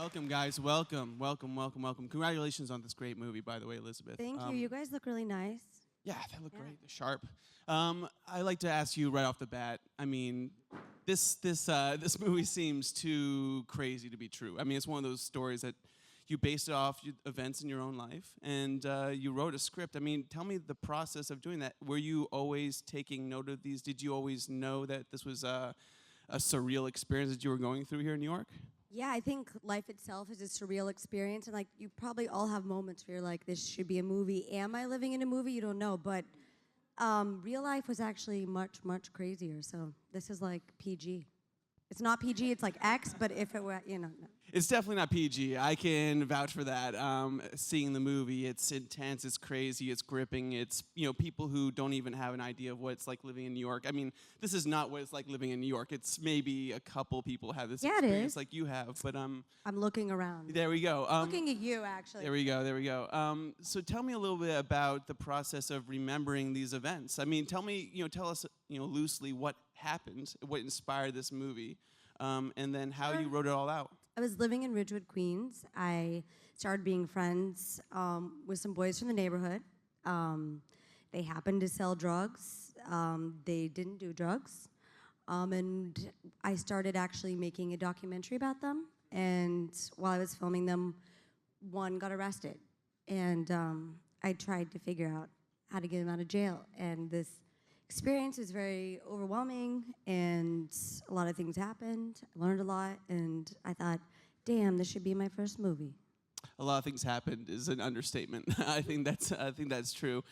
Welcome, guys. Welcome, welcome, welcome, welcome. Congratulations on this great movie, by the way, Elizabeth. Thank you. You guys look really nice. Yeah, they look great. They're sharp. I'd like to ask you right off the bat. I mean, this movie seems too crazy to be true. I mean, it's one of those stories that you based it off events in your own life, and you wrote a script. I mean, tell me the process of doing that. Were you always taking note of these? Did you always know that this was a surreal experience that you were going through here in New York? Yeah, I think life itself is a surreal experience, and like you probably all have moments where you're like, this should be a movie. Am I living in a movie? You don't know, but real life was actually much, much crazier. So this is like PG. It's not PG, it's like X, but if it were, no. It's definitely not PG. I can vouch for that. Seeing the movie, it's intense, it's crazy, it's gripping. It's, people who don't even have an idea of what it's like living in New York. I mean, this is not what it's like living in New York. It's maybe a couple people have this experience like you have, but I'm looking around. There we go. Looking at you, actually. There we go. So tell me a little bit about the process of remembering these events. I mean, tell us, loosely what happened, what inspired this movie, and then how you wrote it all out. I was living in Ridgewood, Queens. I started being friends with some boys from the neighborhood. They happened to sell drugs. They didn't do drugs. And I started actually making a documentary about them. And while I was filming them, one got arrested. And I tried to figure out how to get him out of jail. And this experience was very overwhelming, and a lot of things happened. I learned a lot, and I thought, damn, this should be my first movie. A lot of things happened is an understatement. I think that's true.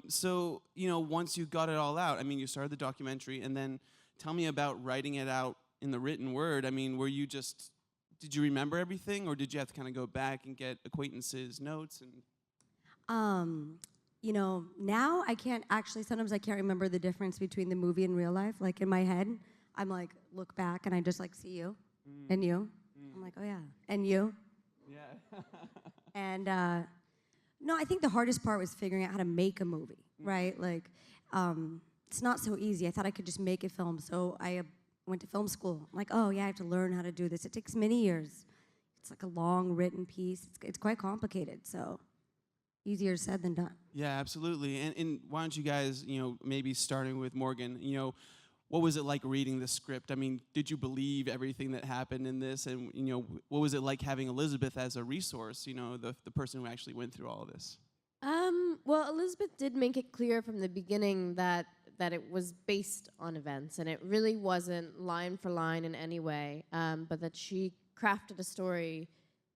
So, once you got it all out, I mean, you started the documentary, and then tell me about writing it out in the written word. I mean, did you remember everything, or did you have to kind of go back and get acquaintances' notes? And now I can't actually, sometimes I can't remember the difference between the movie and real life. Like in my head, I'm like, look back and I just like see you and you. I'm like, oh yeah, and you. Yeah. And no, I think the hardest part was figuring out how to make a movie, right? Like, it's not so easy. I thought I could just make a film. So I went to film school. I'm like, oh yeah, I have to learn how to do this. It takes many years. It's like a long written piece. It's quite complicated, so. Easier said than done. Yeah, absolutely. And why don't you guys, maybe starting with Morgan, what was it like reading the script? I mean, did you believe everything that happened in this? And, what was it like having Elizabeth as a resource, the person who actually went through all of this? Well, Elizabeth did make it clear from the beginning that it was based on events, and it really wasn't line for line in any way, but that she crafted a story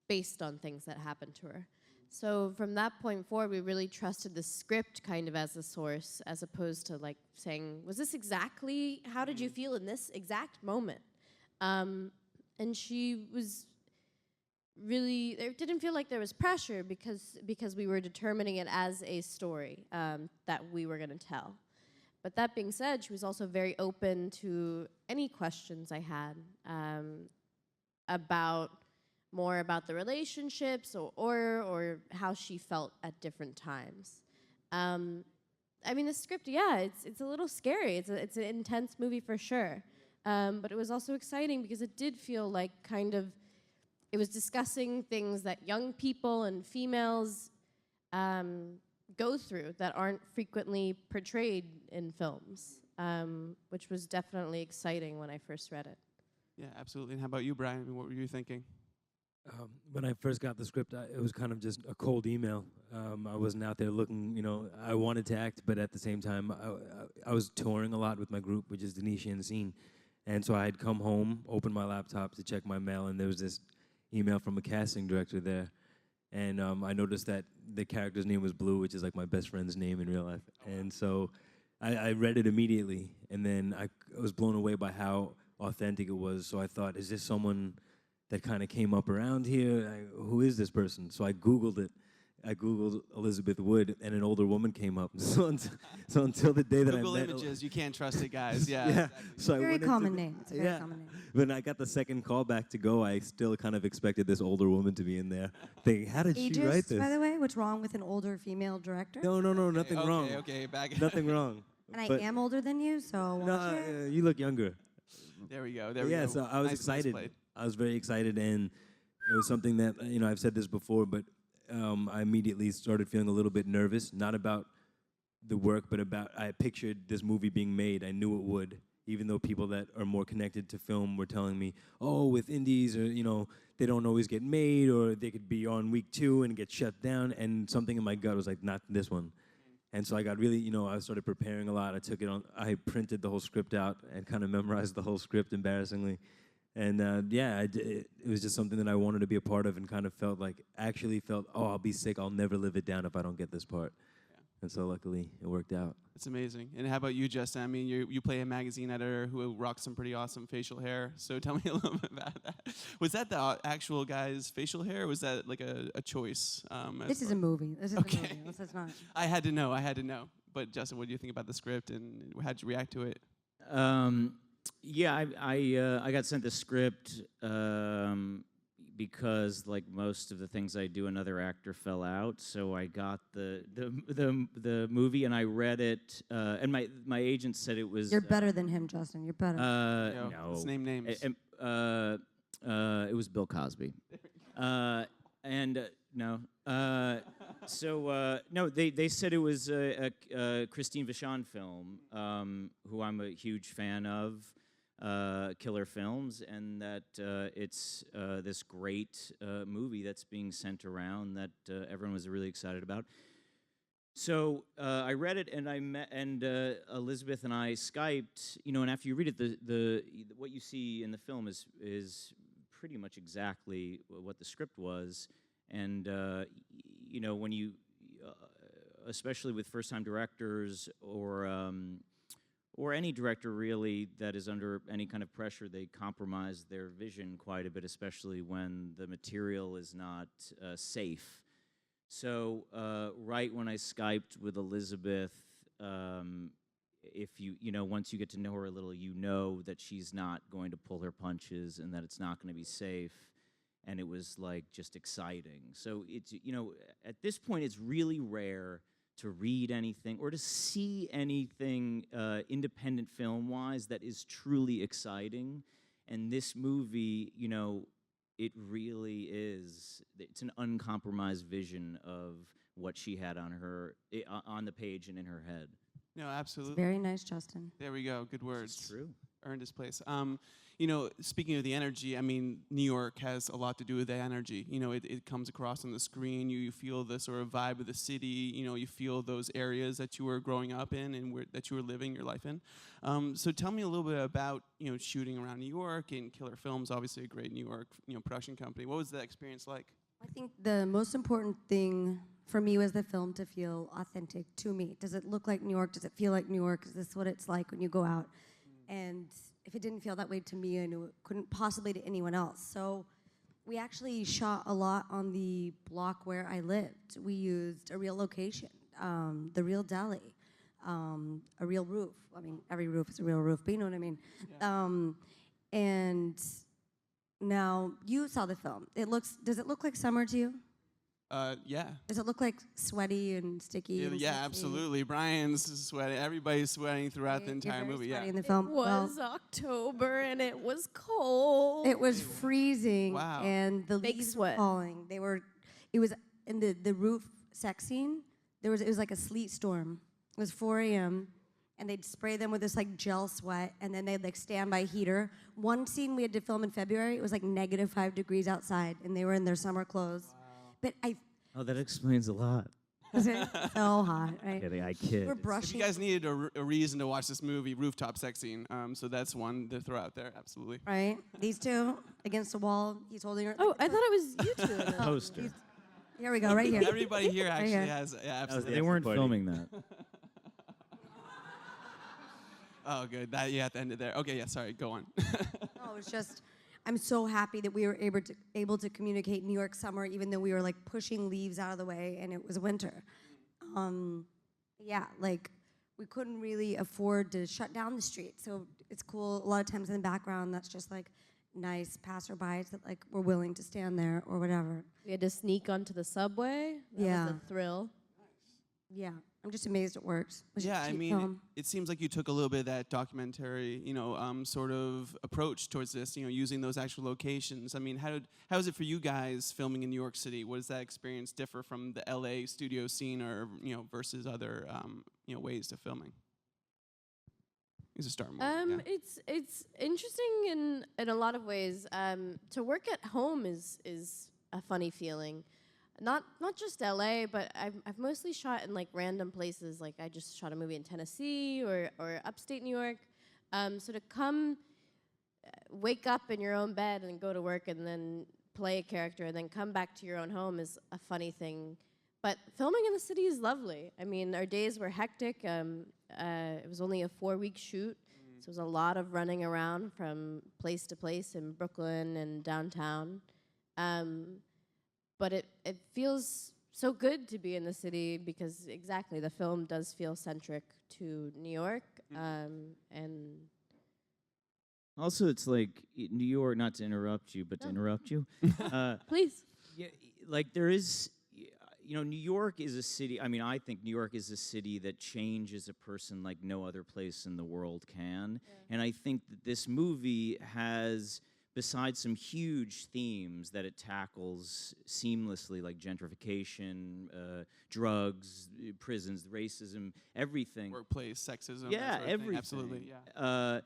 based on things that happened to her. So from that point forward, we really trusted the script kind of as a source, as opposed to like saying, was this exactly, how did you feel in this exact moment? And she was really, it didn't feel like there was pressure because we were determining it as a story that we were gonna tell. But that being said, she was also very open to any questions I had more about the relationships or how she felt at different times. I mean, the script, yeah, it's a little scary. It's an intense movie for sure. But it was also exciting because it did feel like it was discussing things that young people and females go through that aren't frequently portrayed in films, which was definitely exciting when I first read it. Yeah, absolutely. And how about you, Brian? I mean, what were you thinking? When I first got the script, it was kind of just a cold email. I wasn't out there looking, I wanted to act, but at the same time, I was touring a lot with my group, which is Denisha and Scene. And so I had come home, opened my laptop to check my mail, and there was this email from a casting director there. And I noticed that the character's name was Blue, which is like my best friend's name in real life. And so I read it immediately, and then I was blown away by how authentic it was. So I thought, is this someone that kind of came up around here? Who is this person? So I Googled it. I Googled Elizabeth Wood, and an older woman came up. So until the day that Google I met... images, you can't trust it, guys. Yeah. Yeah. Exactly. So Very common name. It's a very common name. When I got the second call back to go, I still kind of expected this older woman to be in there. Thinking, how did she write this? By the way, what's wrong with an older female director? No, nothing wrong. Okay, back. Nothing wrong. And I am older than you, so No, you look younger. There we go. So I was excited. I was very excited, and It was something that, I've said this before, but I immediately started feeling a little bit nervous, not about the work, but about, I pictured this movie being made. I knew it would, even though people that are more connected to film were telling me, oh, with indies, or, they don't always get made, or they could be on week 2 and get shut down, and something in my gut was like, not this one. And so I got really, I started preparing a lot. I printed the whole script out and kind of memorized the whole script, embarrassingly. And it was just something that I wanted to be a part of, and kind of felt, oh, I'll be sick, I'll never live it down if I don't get this part. Yeah. And so luckily, it worked out. It's amazing. And how about you, Justin? I mean, you play a magazine editor who rocks some pretty awesome facial hair. So tell me a little bit about that. Was that the actual guy's facial hair, or was that like a choice? This is a movie. This is a movie. This is not. I had to know. But Justin, what do you think about the script, and how did you react to it? Yeah, I got sent the script because, like most of the things I do, another actor fell out. So I got the movie, and I read it. And my agent said it was. You're better than him, Justin. You're better. No. Let's name names. It was Bill Cosby. No. No, they said it was a Christine Vachon film, who I'm a huge fan of, Killer Films, and that it's this great movie that's being sent around that everyone was really excited about. So I read it, and Elizabeth and I Skyped, and after you read it, the what you see in the film is pretty much exactly what the script was. And when you, especially with first-time directors or any director really that is under any kind of pressure, they compromise their vision quite a bit, especially when the material is not safe. So right when I Skyped with Elizabeth, if once you get to know her a little, that she's not going to pull her punches and that it's not going to be safe. And it was just exciting. So it's, at this point, it's really rare to read anything or to see anything independent film-wise that is truly exciting. And this movie, it really is. It's an uncompromised vision of what she had on the page and in her head. No, absolutely. It's very nice, Justin. There we go. Good words. It's true. Earned his place. Speaking of the energy, I mean, New York has a lot to do with that energy. It comes across on the screen. You feel the sort of vibe of the city. You feel those areas that you were growing up in and that you were living your life in. So tell me a little bit about, shooting around New York and Killer Films, obviously a great New York, production company. What was that experience like? I think the most important thing for me was the film to feel authentic to me. Does it look like New York? Does it feel like New York? Is this what it's like when you go out? And if it didn't feel that way to me, I knew it couldn't possibly to anyone else. So we actually shot a lot on the block where I lived. We used a real location, the real deli, a real roof. I mean, every roof is a real roof, but you know what I mean. Yeah. And now you saw the film. Does it look like summer to you? Yeah. Does it look like sweaty and sticky? Yeah, absolutely. Brian's sweating. Everybody's sweating throughout the entire movie. Yeah. In the film. It was October and it was cold. It was freezing. Wow. And the Big leaves sweat. were falling. It was in the roof sex scene. It was like a sleet storm. It was 4 a.m. and they'd spray them with this gel sweat, and then they'd stand by heater. One scene we had to film in February, it was -5 degrees outside, and they were in their summer clothes. Wow. But Oh, that explains a lot. Was it so hot, right? I kid. We're If brushing. you guys needed a reason to watch this movie, rooftop sex scene. So that's one to throw out there. Absolutely. Right? These two against the wall. He's holding her. Oh, I thought it was you two. The poster. Here we go, right here. Everybody here actually here. has. Yeah, absolutely. They weren't filming that. Oh, good. You have to end it there. Okay, yeah, sorry. Go on. No, it's just, I'm so happy that we were able to communicate New York summer, even though we were pushing leaves out of the way and it was winter. Yeah, we couldn't really afford to shut down the street, so it's cool. A lot of times in the background, that's just nice passerbys that were willing to stand there or whatever. We had to sneak onto the subway. That was a thrill. Yeah, I'm just amazed it works. It's a Yeah, I cheap mean, film. it seems like you took a little bit of that documentary, sort of approach towards this, using those actual locations. I mean, how is it for you guys filming in New York City? What does that experience differ from the LA studio scene or, versus other, ways to filming? You can start more. It's interesting in a lot of ways. To work at home is a funny feeling. Not just LA, but I've mostly shot in like random places. Like I just shot a movie in Tennessee or upstate New York. So to come, wake up in your own bed and go to work and then play a character and then come back to your own home is a funny thing. But filming in the city is lovely. I mean, our days were hectic. It was only a 4-week shoot, so it was a lot of running around from place to place in Brooklyn and downtown. But it feels so good to be in the city because exactly the film does feel centric to New York, and Also, it's like New York. Not to interrupt you, but to interrupt you. please. Yeah, like there is, New York is a city. I mean, I think New York is a city that changes a person like no other place in the world can. Yeah. And I think that this movie has, besides some huge themes that it tackles seamlessly, like gentrification, drugs, prisons, racism, everything. Workplace, sexism. Yeah, that sort of thing. everything. Absolutely, yeah.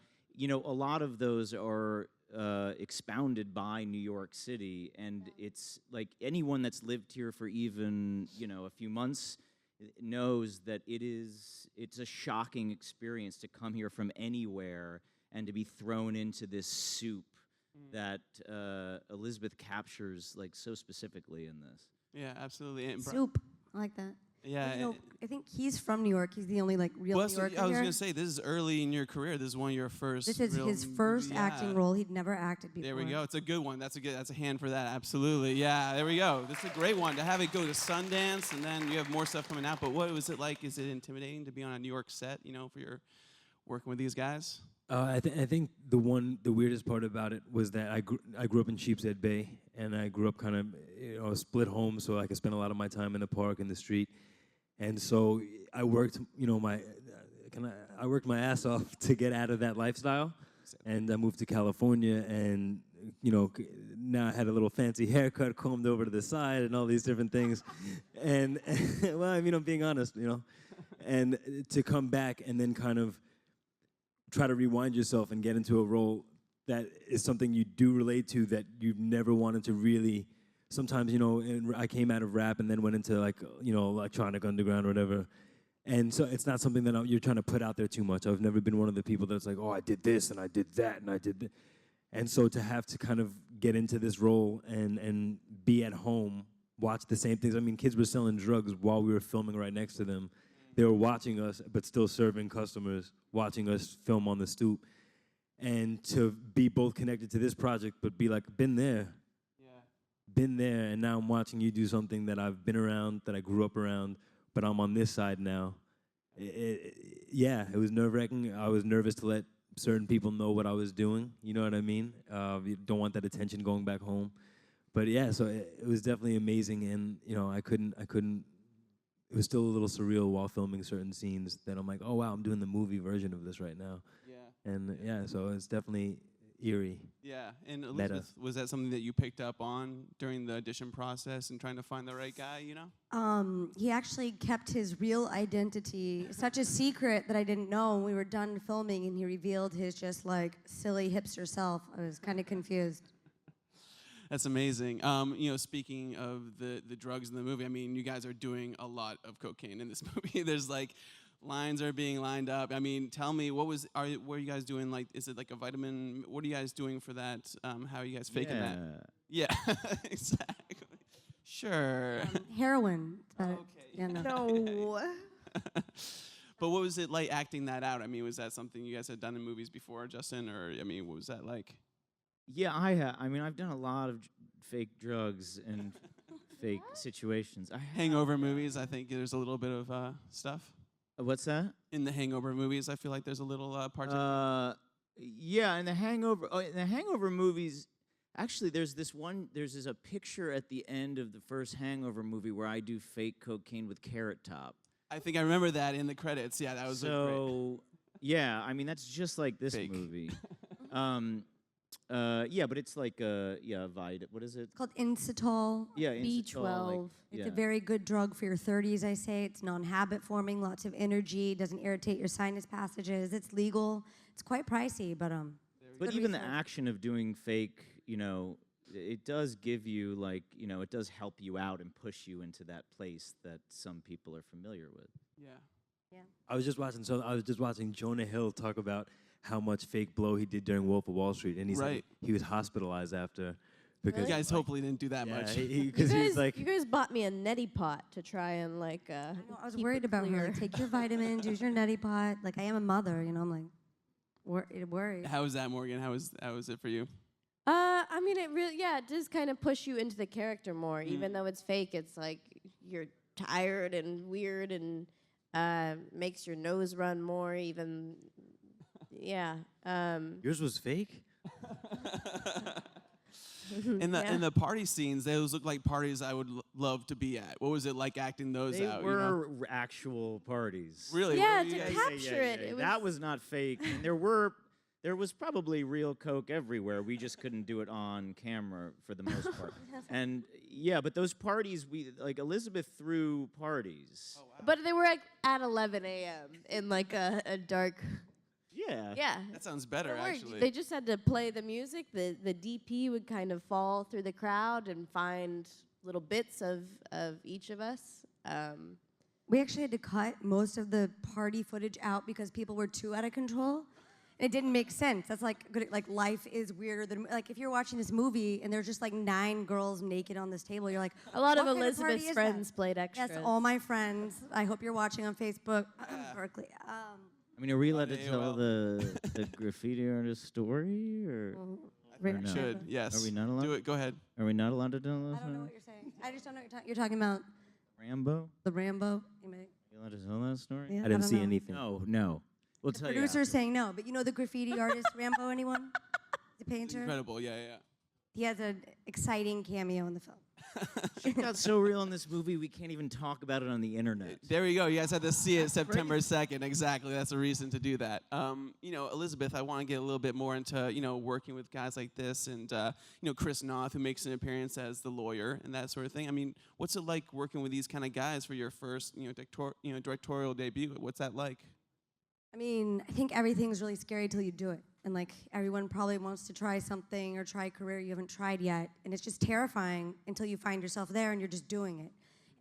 A lot of those are expounded by New York City, and it's like anyone that's lived here for even a few months knows that it's a shocking experience to come here from anywhere and to be thrown into this soup that Elizabeth captures like so specifically in this. Yeah, absolutely. And Soup. I like that. Yeah. You know, I think he's from New York. He's the only real Well, New Yorker I was here. going to say, this is early in your career. This is one of your first. This is real his first yeah. acting role. He'd never acted before. There we go. It's a good one. That's a hand for that. Absolutely. Yeah. There we go. This is a great one to have it go to Sundance, and then you have more stuff coming out. But what was it like? Is it intimidating to be on a New York set? For your working with these guys? I think the weirdest part about it was that I grew up in Sheepshead Bay, and I grew up kind of a split home, so I could spend a lot of my time in the park and the street, and so I worked I worked my ass off to get out of that lifestyle, and I moved to California, and now I had a little fancy haircut combed over to the side and all these different things, and well, I mean, I'm being honest, and to come back and then kind of try to rewind yourself and get into a role that is something you do relate to that you've never wanted to really. Sometimes, and I came out of rap and then went into electronic underground or whatever. And so it's not something that you're trying to put out there too much. I've never been one of the people that's like, oh, I did this and I did that and I did that. And so to have to kind of get into this role and be at home, watch the same things. I mean, kids were selling drugs while we were filming right next to them. They were watching us, but still serving customers, watching us film on the stoop. And to be both connected to this project, but be like, been there, and now I'm watching you do something that I've been around, that I grew up around, but I'm on this side now. It was nerve-wracking. I was nervous to let certain people know what I was doing. You know what I mean? You don't want that attention going back home. But yeah, so it was definitely amazing, and I couldn't. It was still a little surreal while filming certain scenes that I'm like, oh wow, I'm doing the movie version of this right now. Yeah. And so it's definitely eerie. Yeah. And Elizabeth, was that something that you picked up on during the audition process and trying to find the right guy? He actually kept his real identity such a secret that I didn't know. When we were done filming and he revealed his just silly hipster self, I was kind of confused. That's amazing. Speaking of the drugs in the movie, I mean, you guys are doing a lot of cocaine in this movie. There's lines are being lined up. I mean, tell me, what are you guys doing? Is it like a vitamin? What are you guys doing for that? How are you guys faking that? Yeah, exactly. Sure. Heroin. Okay. Yeah, no. No. But what was it like acting that out? I mean, was that something you guys had done in movies before, Justin? Or, I mean, what was that like? Yeah, I have. I mean, I've done a lot of fake drugs and fake situations. Hangover movies, I think there's a little bit of stuff. What's that? In the Hangover movies, I feel like there's a little part. Yeah, in the Hangover movies, actually, there's a picture at the end of the first Hangover movie where I do fake cocaine with Carrot Top. I think I remember that in the credits. Yeah, that was great. So, yeah, I mean, that's just like this Fake. movie. Yeah, but it's like, what is it? It's called Inositol. Yeah, B12. Like, It's yeah. a very good drug for your 30s, I say. It's non-habit forming, lots of energy, doesn't irritate your sinus passages. It's legal. It's quite pricey, but But good even the research. action of doing fake, it does give you like, it does help you out and push you into that place that some people are familiar with. Yeah. I was just watching Jonah Hill talk about how much fake blow he did during Wolf of Wall Street, and he said Right. he was hospitalized after because You guys hopefully didn't do that much. because he was like, you guys bought me a neti pot to try and like. I know, I was keep worried it about her. clear. Like, take your vitamins, use your neti pot. Like, I am a mother, I'm like, worried. How was that, Morgan? How was it for you? I mean, it does kind of push you into the character more, even though it's fake. It's like you're tired and weird and makes your nose run more. Even, yeah. yours was fake. In the party scenes, those look like parties I would love to be at. What was it like acting those They out? were actual parties. Really? Yeah, Where were to you guys- capture it. It That was not fake. And there was probably real coke everywhere. We just couldn't do it on camera for the most part. And yeah, but those parties, Elizabeth threw parties. Oh, wow. But they were like at 11 a.m. in like a dark. Yeah. Yeah. That sounds better, Don't worry, actually. They just had to play the music. The DP would kind of fall through the crowd and find little bits of each of us. We actually had to cut most of the party footage out because people were too out of control. It didn't make sense. That's like life is weirder than like if you're watching this movie and there's just like 9 girls naked on this table. You're like, A lot of what kind party Elizabeth's is friends that? played extras. Yes, all my friends. I hope you're watching on Facebook, Berkeley. I mean, are we allowed to Yeah, tell well. the graffiti artist story, or I think no? we should. Yes. Are we not allowed? Do it. Go ahead. Are we not allowed to tell I that don't know story? what you're saying. I just don't know what you're talking about. Rambo? The Rambo. You may, Are we allowed to tell that story? yeah, I didn't don't see know. anything. No. We'll The tell you. producer's after. saying no, but you know the graffiti artist Rambo? Anyone? The painter. Incredible. Yeah, yeah. He has an exciting cameo in the film. It got so real in this movie, we can't even talk about it on the internet. There we go. You guys had to see it September 2nd. Exactly. That's a reason to do that. Elizabeth, I want to get a little bit more into, working with guys like this and, Chris Noth, who makes an appearance as the lawyer and that sort of thing. I mean, what's it like working with these kind of guys for your first, directorial debut? What's that like? I mean, I think everything's really scary till you do it. And like everyone probably wants to try something or try a career you haven't tried yet. And it's just terrifying until you find yourself there and you're just doing it.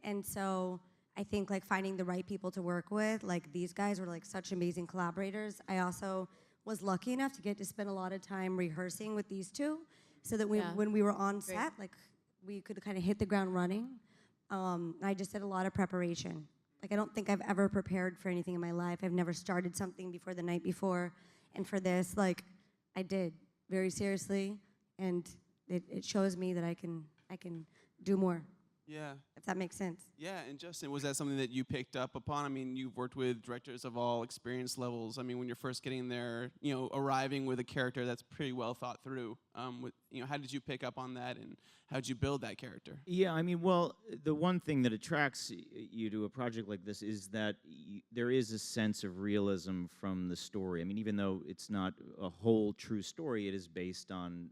And so I think like finding the right people to work with, like these guys were like such amazing collaborators. I also was lucky enough to get to spend a lot of time rehearsing with these two so that Yeah. when we were on Great. set, like we could kind of hit the ground running. I just did a lot of preparation. Like I don't think I've ever prepared for anything in my life. I've never started something before the night before. And for this, like, I did very seriously, and it shows me that I can do more. Yeah. If that makes sense. Yeah, and Justin, was that something that you picked up upon? I mean, you've worked with directors of all experience levels. I mean, when you're first getting there, arriving with a character that's pretty well thought through. How did you pick up on that, and how did you build that character? Yeah, I mean, well, the one thing that attracts you to a project like this is that there is a sense of realism from the story. I mean, even though it's not a whole true story, it is based on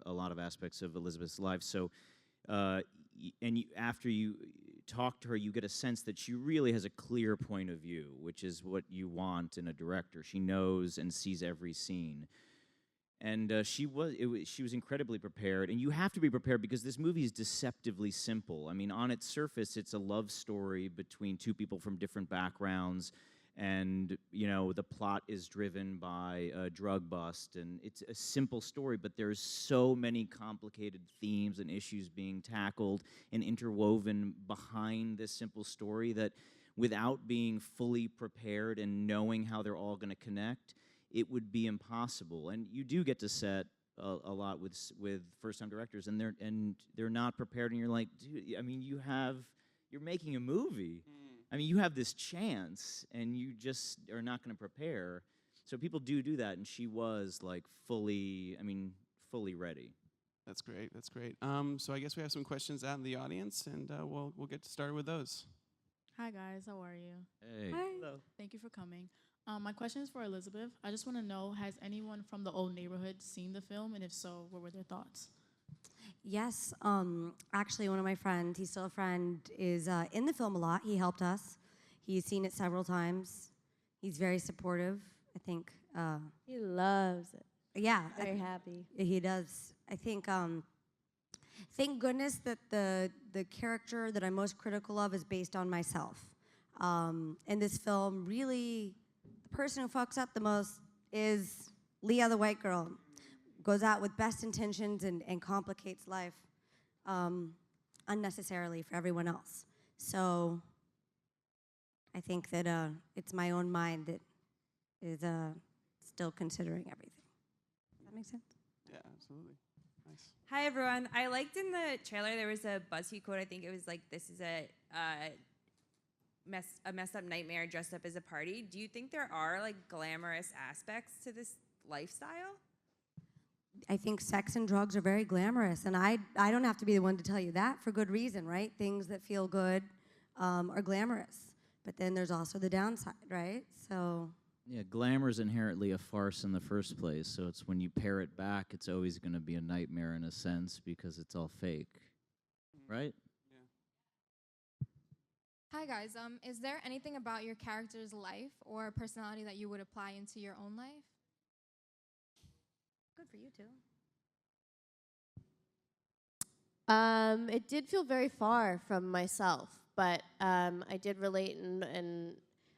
a lot of aspects of Elizabeth's life. So, after you talk to her, you get a sense that she really has a clear point of view, which is what you want in a director. She knows and sees every scene. And she was incredibly prepared, and you have to be prepared because this movie is deceptively simple. I mean, on its surface, it's a love story between two people from different backgrounds, and the plot is driven by a drug bust, and it's a simple story, but there's so many complicated themes and issues being tackled and interwoven behind this simple story that, without being fully prepared and knowing how they're all going to connect, it would be impossible. And you do get to set a lot with first-time directors, and they're not prepared, and you're like, dude, I mean, you're making a movie. I mean, you have this chance, and you just are not going to prepare. So people do that, and she was like fully ready. That's great. That's great. So I guess we have some questions out in the audience, and we'll get started with those. Hi guys, how are you? Hey. Hi. Thank you for coming. My question is for Elizabeth. I just want to know, has anyone from the old neighborhood seen the film, and if so, what were their thoughts? Yes, actually, one of my friends, he's still a friend, is in the film a lot. He helped us. He's seen it several times. He's very supportive. I think. He loves it. Yeah, Very happy. he does. I think. Thank goodness that the character that I'm most critical of is based on myself. In this film, really, the person who fucks up the most is Leah, the white girl. Goes out with best intentions and complicates life unnecessarily for everyone else. So I think that it's my own mind that is still considering everything. Does that make sense? Yeah, absolutely. Nice. Hi everyone. I liked in the trailer there was a BuzzFeed quote. I think it was like, "This is a messed up nightmare dressed up as a party." Do you think there are like glamorous aspects to this lifestyle? I think sex and drugs are very glamorous, and I don't have to be the one to tell you that for good reason, right? Things that feel good are glamorous, but then there's also the downside, right? So. Yeah, glamour's inherently a farce in the first place, so it's when you pare it back, it's always going to be a nightmare in a sense because it's all fake, right? Hi guys, is there anything about your character's life or personality that you would apply into your own life? Good for you too. It did feel very far from myself, but I did relate, and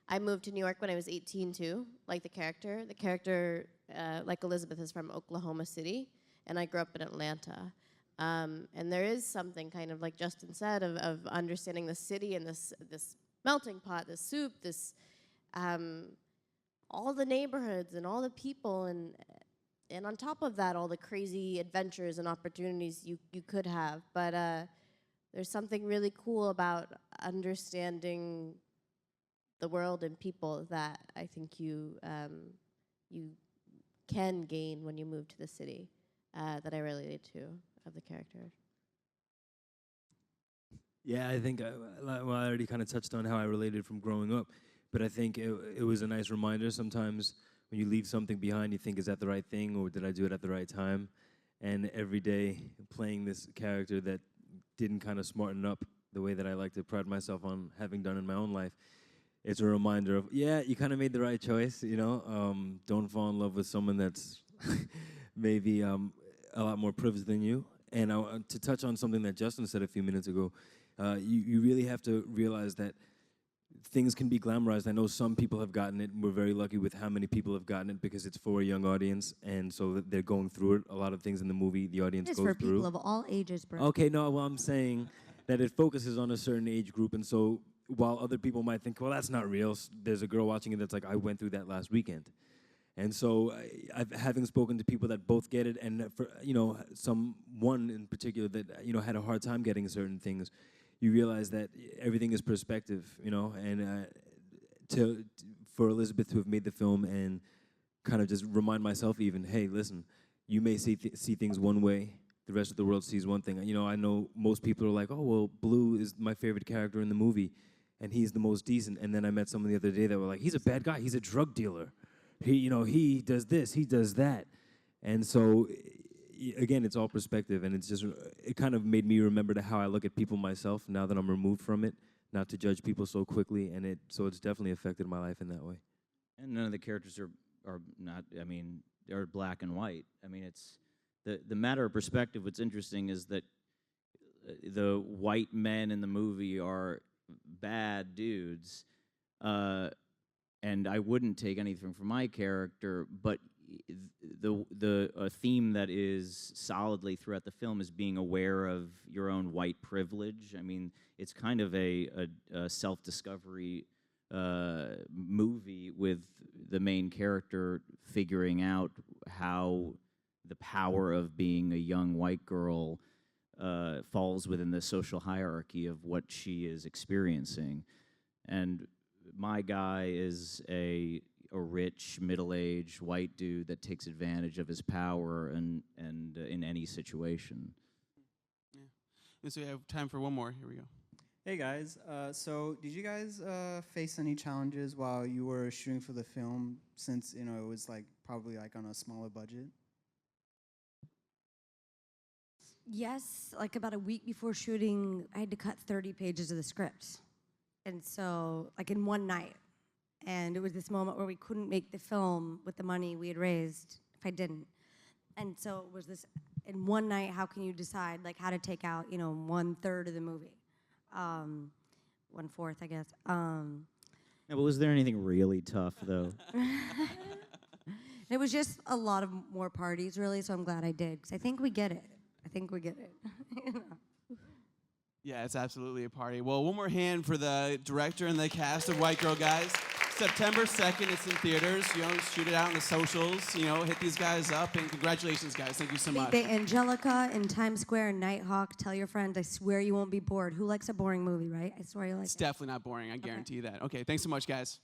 I moved to New York when I was 18 too, like the character. The character, like Elizabeth, is from Oklahoma City, and I grew up in Atlanta. And there is something kind of like Justin said of understanding the city and this melting pot, this soup, this all the neighborhoods and all the people, and on top of that, all the crazy adventures and opportunities you could have. But there's something really cool about understanding the world and people that I think you can gain when you move to the city that I related to of the character. Yeah, I think, I already kind of touched on how I related from growing up, but I think it was a nice reminder sometimes when you leave something behind, you think, is that the right thing, or did I do it at the right time? And every day playing this character that didn't kind of smarten up the way that I like to pride myself on having done in my own life, it's a reminder of, yeah, you kind of made the right choice, you know? Don't fall in love with someone that's maybe a lot more privileged than you. And to touch on something that Justin said a few minutes ago, you really have to realize that things can be glamorized. I know some people have gotten it, and we're very lucky with how many people have gotten it because it's for a young audience, and so they're going through it. A lot of things in the movie, the audience It's goes for through. people of all ages, bro. Okay, no, well, I'm saying that it focuses on a certain age group, and so while other people might think, well, that's not real, there's a girl watching it that's like, I went through that last weekend. And so having spoken to people that both get it, and for, one in particular that, had a hard time getting certain things, you realize that everything is perspective, and for Elizabeth to have made the film and kind of just remind myself even, hey, listen, you may see things one way, the rest of the world sees one thing. I know most people are like, oh, well, Blue is my favorite character in the movie, and he's the most decent. And then I met someone the other day that were like, he's a bad guy, he's a drug dealer. He does this, he does that. And so, again, it's all perspective, and it kind of made me remember how I look at people myself now that I'm removed from it, not to judge people so quickly, and so it's definitely affected my life in that way. And none of the characters are not, they're black and white. It's the matter of perspective. What's interesting is that the white men in the movie are bad dudes, and I wouldn't take anything from my character, but the theme that is solidly throughout the film is being aware of your own white privilege. It's kind of a self-discovery movie with the main character figuring out how the power of being a young white girl falls within the social hierarchy of what she is experiencing. And my guy is a rich, middle-aged white dude that takes advantage of his power and in any situation. Yeah. And so we have time for one more. Here we go. Hey guys, so did you guys face any challenges while you were shooting for the film, since it was like probably like on a smaller budget? Yes, like about a week before shooting, I had to cut 30 pages of the script. And so, like in one night. And it was this moment where we couldn't make the film with the money we had raised if I didn't. And so it was this, in one night, how can you decide like how to take out, 1/3 of the movie? 1/4, I guess. Yeah, but was there anything really tough though? It was just a lot of more parties, really, so I'm glad I did, because I think we get it. Yeah, it's absolutely a party. Well, one more hand for the director and the cast of White Girl Guys. September 2nd, it's in theaters. Shoot it out on the socials. Hit these guys up, and congratulations, guys. Thank you so much. The Angelica in Times Square and Nighthawk. Tell your friends. I swear you won't be bored. Who likes a boring movie, right? I swear you like it. It's definitely not boring. I guarantee that. Okay, thanks so much, guys.